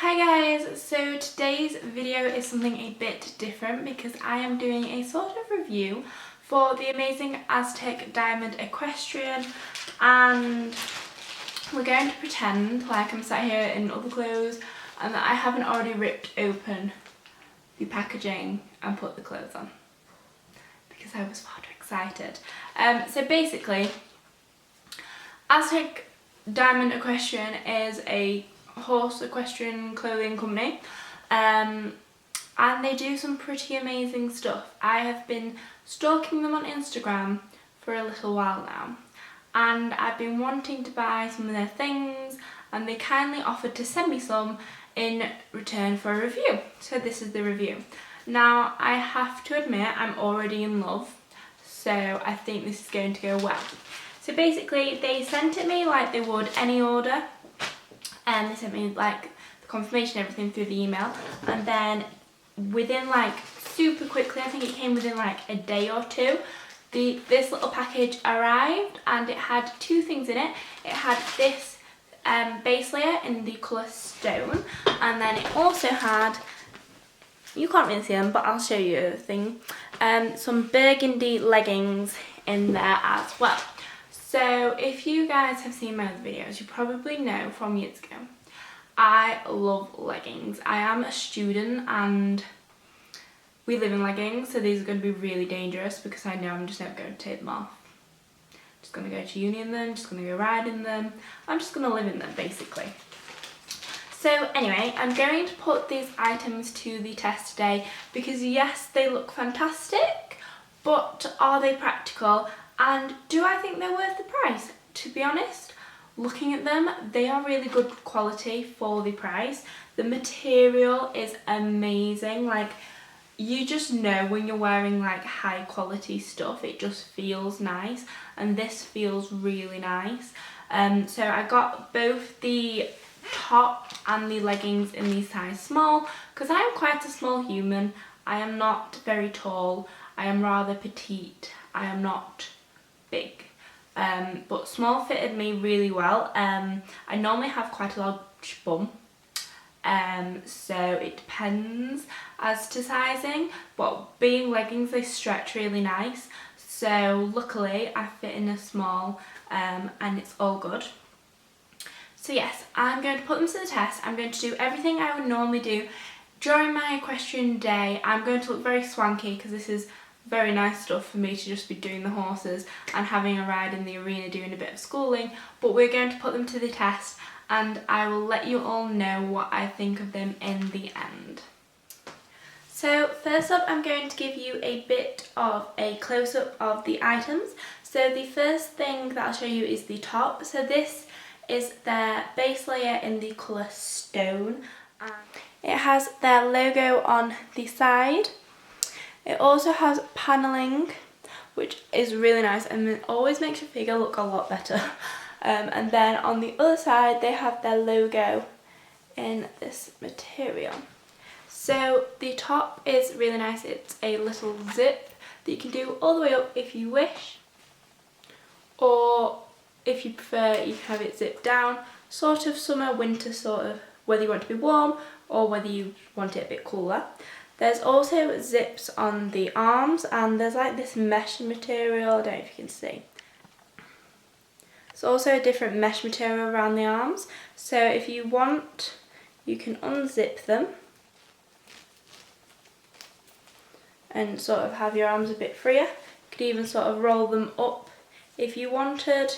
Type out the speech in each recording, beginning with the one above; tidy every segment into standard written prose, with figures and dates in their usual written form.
Hi guys, so today's video is something a bit different because I am doing a sort of review for the amazing Aztec Diamond Equestrian, and we're going to pretend like I'm sat here in other clothes and that I haven't already ripped open the packaging and put the clothes on because I was far too excited. So basically, Aztec Diamond Equestrian is a horse equestrian clothing company, and they do some pretty amazing stuff. I have been stalking them on Instagram for a little while now, and I've been wanting to buy some of their things, and they kindly offered to send me some in return for a review. So this is the review. Now I have to admit I'm already in love, so I think this is going to go well. So basically they sent it me like they would any order, and they sent me like the confirmation and everything through the email, and then within like super quickly, I think it came within like a day or two, this little package arrived, and it had two things in it. It had this base layer in the colour stone, and then it also had, you can't really see them but I'll show you a thing, some burgundy leggings in there as well. So if you guys have seen my other videos, you probably know from years ago, I love leggings. I am a student and we live in leggings, so these are going to be really dangerous because I know I'm just never going to take them off. Just going to go to uni in them, just going to go ride in them. I'm just going to live in them basically. So anyway, I'm going to put these items to the test today because yes, they look fantastic, but are they practical? And do I think they're worth the price? To be honest, looking at them, they are really good quality for the price. The material is amazing. Like, you just know when you're wearing like high quality stuff, it just feels nice, and this feels really nice. So I got both the top and the leggings in the size small because I am quite a small human. I am not very tall. I am rather petite. I am not big, but small fitted me really well. I normally have quite a large bum, so it depends as to sizing, but being leggings, they stretch really nice, so luckily I fit in a small, and it's all good. So yes, I'm going to put them to the test. I'm going to do everything I would normally do during my equestrian day. I'm going to look very swanky because this is very nice stuff for me to just be doing the horses and having a ride in the arena doing a bit of schooling, but we're going to put them to the test and I will let you all know what I think of them in the end. So first up, I'm going to give you a bit of a close-up of the items. So the first thing that I'll show you is the top. So this is their base layer in the colour stone. It has their logo on the side. It also has panelling, which is really nice, and it always makes your figure look a lot better. And then on the other side, they have their logo in this material. So the top is really nice. It's a little zip that you can do all the way up if you wish, or if you prefer, you can have it zipped down, sort of summer, winter, sort of, whether you want to be warm or whether you want it a bit cooler. There's also zips on the arms, and there's like this mesh material, I don't know if you can see. There's also a different mesh material around the arms, so if you want, you can unzip them and sort of have your arms a bit freer. You could even sort of roll them up if you wanted.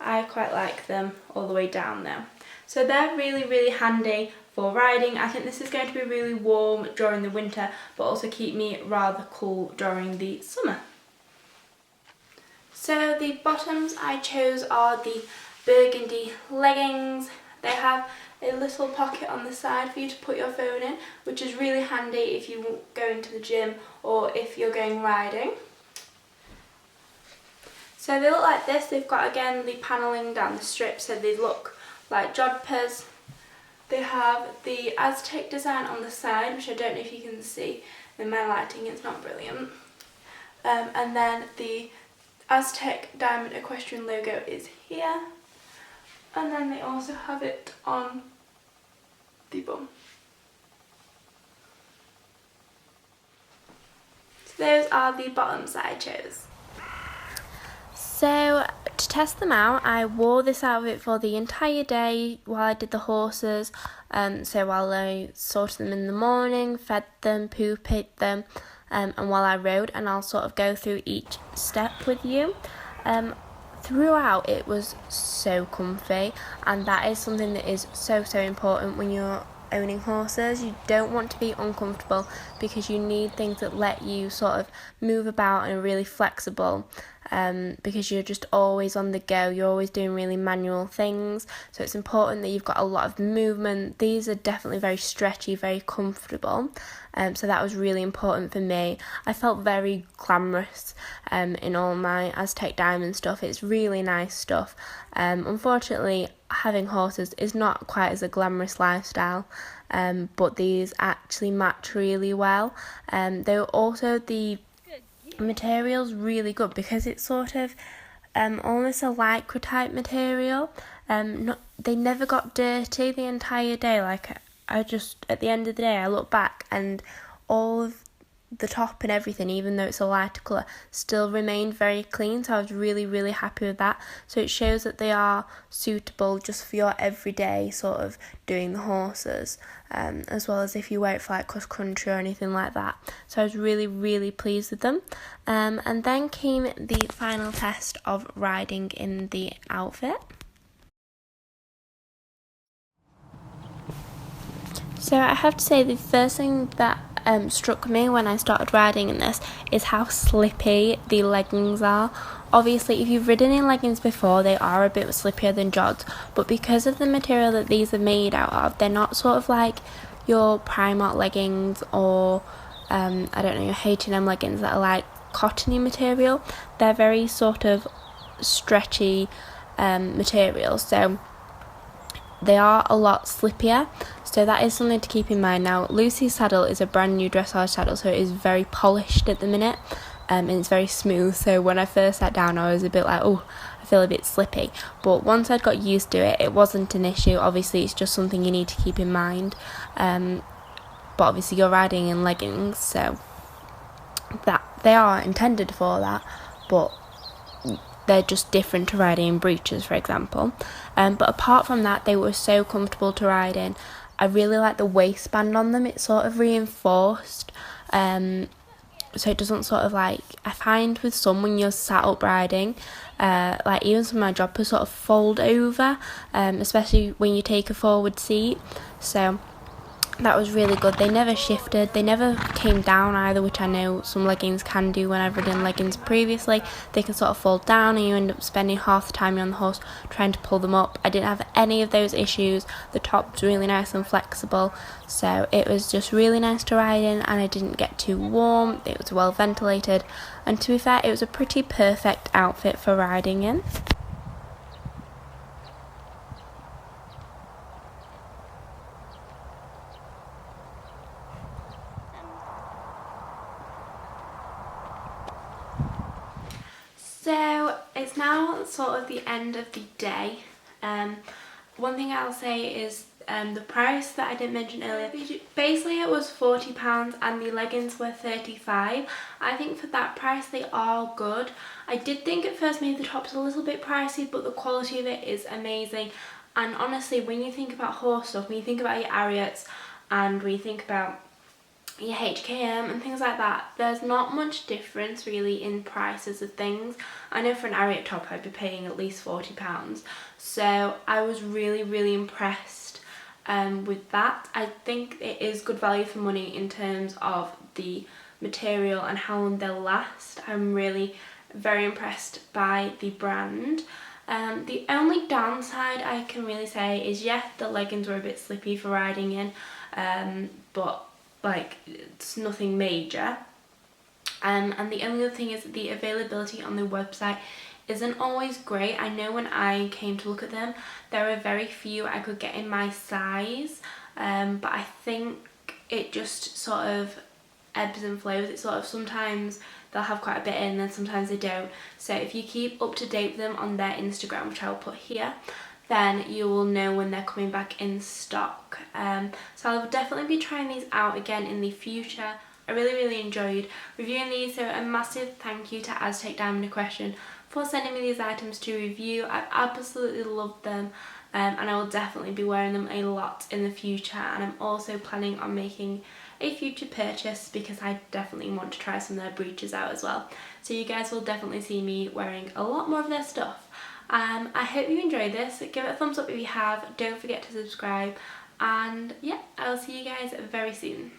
I quite like them all the way down though. So they're really, really handy for riding. I think this is going to be really warm during the winter, but also keep me rather cool during the summer. So the bottoms I chose are the burgundy leggings. They have a little pocket on the side for you to put your phone in, which is really handy if you go into the gym or if you're going riding. So they look like this. They've got, again, the panelling down the strip, so they look like jodhpurs. They have the Aztec design on the side, which I don't know if you can see in my lighting, it's not brilliant. And then the Aztec Diamond Equestrian logo is here. And then they also have it on the bum. So those are the bottoms that I chose. So to test them out, I wore this outfit for the entire day while I did the horses. So while I sorted them in the morning, fed them, poo-pied them, and while I rode, and I'll sort of go through each step with you. Throughout it was so comfy, and that is something that is so important when you're owning horses. You don't want to be uncomfortable because you need things that let you sort of move about and are really flexible, because you're just always on the go, you're always doing really manual things, so it's important that you've got a lot of movement. These are definitely very stretchy, very comfortable, so that was really important for me. I felt very glamorous in all my Aztec Diamond stuff. It's really nice stuff. Unfortunately, having horses is not quite as a glamorous lifestyle, but these actually match really well. They were also, the material's really good because it's sort of almost a lycra type material. They never got dirty the entire day. Like, I just, at the end of the day, I look back and all of the top and everything, even though it's a lighter colour, still remained very clean, so I was really happy with that. So it shows that they are suitable just for your everyday sort of doing the horses, as well as if you wear it for like cross country or anything like that. So I was really pleased with them. And then came the final test of riding in the outfit. So I have to say, the first thing that struck me when I started riding in this is how slippy the leggings are. Obviously, if you've ridden in leggings before, they are a bit slippier than jods, but because of the material that these are made out of, they're not sort of like your Primark leggings or I don't know, your H&M leggings that are like cottony material. They're very sort of stretchy material, so they are a lot slippier, so that is something to keep in mind. Now, Lucy's saddle is a brand new dressage saddle, so it is very polished at the minute, and it's very smooth, so when I first sat down I was a bit like, oh, I feel a bit slippy, but once I'd got used to it, it wasn't an issue. Obviously it's just something you need to keep in mind, but obviously you're riding in leggings, so that they are intended for that, but they're just different to riding in breeches, for example. But apart from that, they were so comfortable to ride in. I really like the waistband on them. It's sort of reinforced, so it doesn't sort of like, I find with some, when you're sat up riding, like even some of my joggers sort of fold over, especially when you take a forward seat. So that was really good. They never shifted, they never came down either, which I know some leggings can do. When I've ridden leggings previously, they can sort of fold down and you end up spending half the time you're on the horse trying to pull them up. I didn't have any of those issues. The top was really nice and flexible, so it was just really nice to ride in, and I didn't get too warm. It was well ventilated, and to be fair, it was a pretty perfect outfit for riding in. So it's now sort of the end of the day. One thing I'll say is the price that I didn't mention earlier. Basically it was £40 and the leggings were £35. I think for that price they are good. I did think at first maybe the top's a little bit pricey, but the quality of it is amazing. And honestly, when you think about horse stuff, when you think about your Ariats and when you think about your HKM and things like that, there's not much difference really in prices of things. I know for an Ariat top I'd be paying at least £40, so I was really impressed with that. I think it is good value for money in terms of the material and how long they'll last. I'm really very impressed by the brand. The only downside I can really say is, yes, the leggings were a bit slippy for riding in, but like it's nothing major. And the only other thing is that the availability on the website isn't always great. I know when I came to look at them, there were very few I could get in my size, but I think it just sort of ebbs and flows. It sort of, sometimes they'll have quite a bit in and then sometimes they don't. So if you keep up to date with them on their Instagram, which I'll put here, then you will know when they're coming back in stock. So I'll definitely be trying these out again in the future. I really enjoyed reviewing these, so a massive thank you to Aztec Diamond Equestrian for sending me these items to review. I've absolutely loved them, and I will definitely be wearing them a lot in the future, and I'm also planning on making a future purchase because I definitely want to try some of their breeches out as well. So you guys will definitely see me wearing a lot more of their stuff. I hope you enjoyed this. Give it a thumbs up if you have. Don't forget to subscribe, and yeah, I'll see you guys very soon.